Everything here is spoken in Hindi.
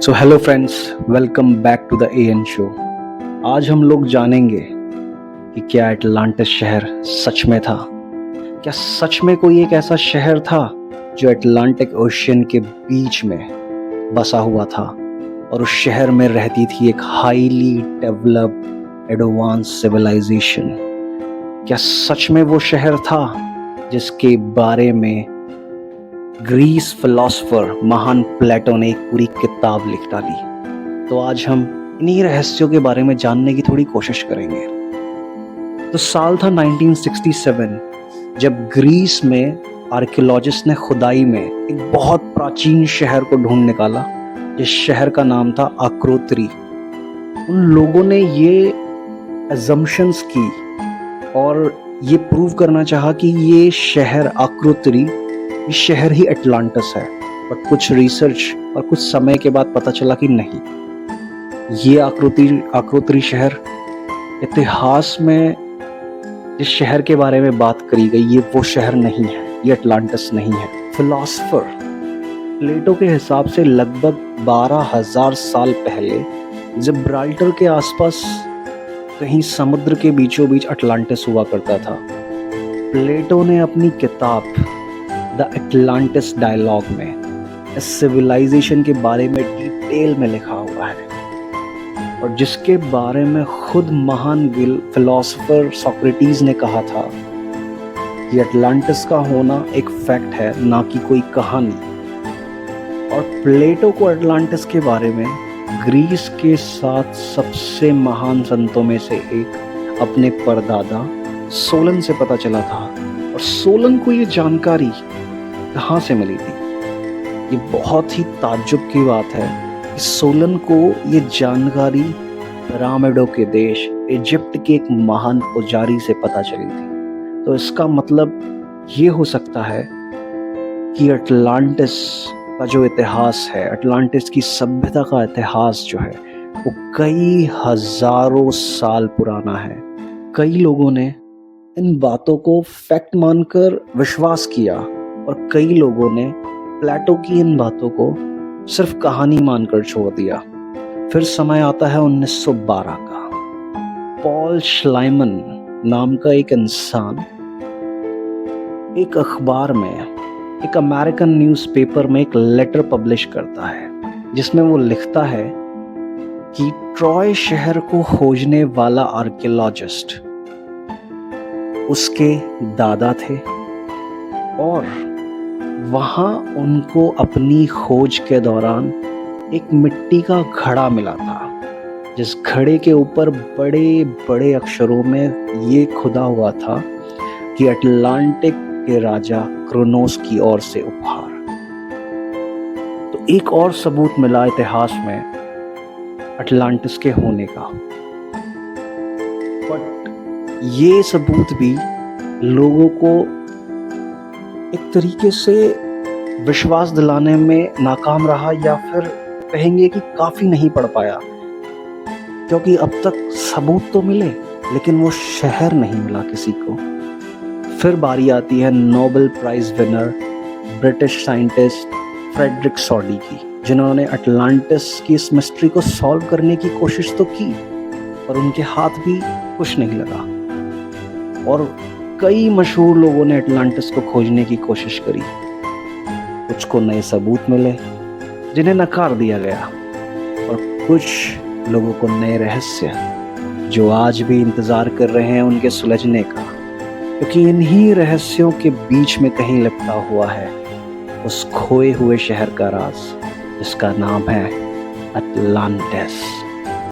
So hello friends, welcome back to the AN show. आज हम लोग जानेंगे कि क्या अटलांटिस शहर सच में था। क्या सच में कोई एक ऐसा शहर था जो अटलांटिक ओशियन के बीच में बसा हुआ था और उस शहर में रहती थी एक हाईली डेवलप्ड एडवांस सिविलाइजेशन। क्या सच में वो शहर था जिसके बारे में ग्रीस फिलोसोफर महान प्लेटो ने एक पूरी किताब लिख डाली। तो आज हम इन्हीं रहस्यों के बारे में जानने की थोड़ी कोशिश करेंगे। तो साल था 1967 जब ग्रीस में आर्कियोलॉजिस्ट ने खुदाई में एक बहुत प्राचीन शहर को ढूंढ निकाला जिस शहर का नाम था आक्रोत्री। उन लोगों ने ये अजम्पशंस की और ये प्रूव करना चाहा कि ये शहर आक्रोत्री, ये शहर ही अटलांटिस है। बट कुछ रिसर्च और कुछ समय के बाद पता चला कि नहीं, ये आक्रोत्री शहर, इतिहास में जिस शहर के बारे में बात करी गई ये वो शहर नहीं है, ये अटलांटिस नहीं है। फिलोसोफर प्लेटो के हिसाब से लगभग 12,000 साल पहले जिब्राल्टर के आसपास कहीं समुद्र के बीचों बीच अटलांटिस हुआ करता था। प्लेटो ने अपनी किताब द अटलांटिस डायलॉग में इस सिविलाइजेशन के बारे में डिटेल में लिखा हुआ है और जिसके बारे में खुद महान फिलोसोफर सोक्रेटिस ने कहा था कि अटलांटिस का होना एक फैक्ट है, ना कि कोई कहानी। और प्लेटो को अटलांटिस के बारे में ग्रीस के 7 सबसे महान संतों में से एक अपने परदादा सोलन से पता चला था। और सोलन को ये जानकारी कहाँ से मिली थी? ये बहुत ही ताज्जुब की बात है कि सोलन को ये जानकारी पिरामिडों के देश इजिप्ट के एक महान पुजारी से पता चली थी। तो इसका मतलब ये हो सकता है कि अटलांटिस का जो इतिहास है, अटलांटिस की सभ्यता का इतिहास जो है वो कई हजारों साल पुराना है। कई लोगों ने इन बातों को फैक्ट मानकर विश्वास किया और कई लोगों ने प्लेटो की इन बातों को सिर्फ कहानी मानकर छोड़ दिया। फिर समय आता है 1912 का। पॉल श्लाइमन नाम का एक इंसान एक अखबार में, एक अमेरिकन न्यूज़पेपर में एक लेटर पब्लिश करता है जिसमें वो लिखता है कि ट्रॉय शहर को खोजने वाला आर्कियोलॉजिस्ट उसके दादा थे और वहाँ उनको अपनी खोज के दौरान एक मिट्टी का घड़ा मिला था जिस घड़े के ऊपर बड़े बड़े अक्षरों में ये खुदा हुआ था कि अटलांटिक के राजा क्रोनोस की ओर से उपहार। तो एक और सबूत मिला इतिहास में अटलांटिस के होने का। बट ये सबूत भी लोगों को एक तरीके से विश्वास दिलाने में नाकाम रहा, या फिर कहेंगे कि काफ़ी नहीं पढ़ पाया, क्योंकि अब तक सबूत तो मिले लेकिन वो शहर नहीं मिला किसी को। फिर बारी आती है Nobel prize winner British scientist Frederick Soddy की, जिन्होंने अटलांटिस की इस मिस्ट्री को सॉल्व करने की कोशिश तो की पर उनके हाथ भी कुछ नहीं लगा। और कई मशहूर लोगों ने अटलांटिस को खोजने की कोशिश करी, कुछ को नए सबूत मिले जिन्हें नकार दिया गया और कुछ लोगों को नए रहस्य जो आज भी इंतजार कर रहे हैं उनके सुलझने का, क्योंकि इन्हीं रहस्यों के बीच में कहीं लिपटा हुआ है उस खोए हुए शहर का राज जिसका नाम है अटलांटिस।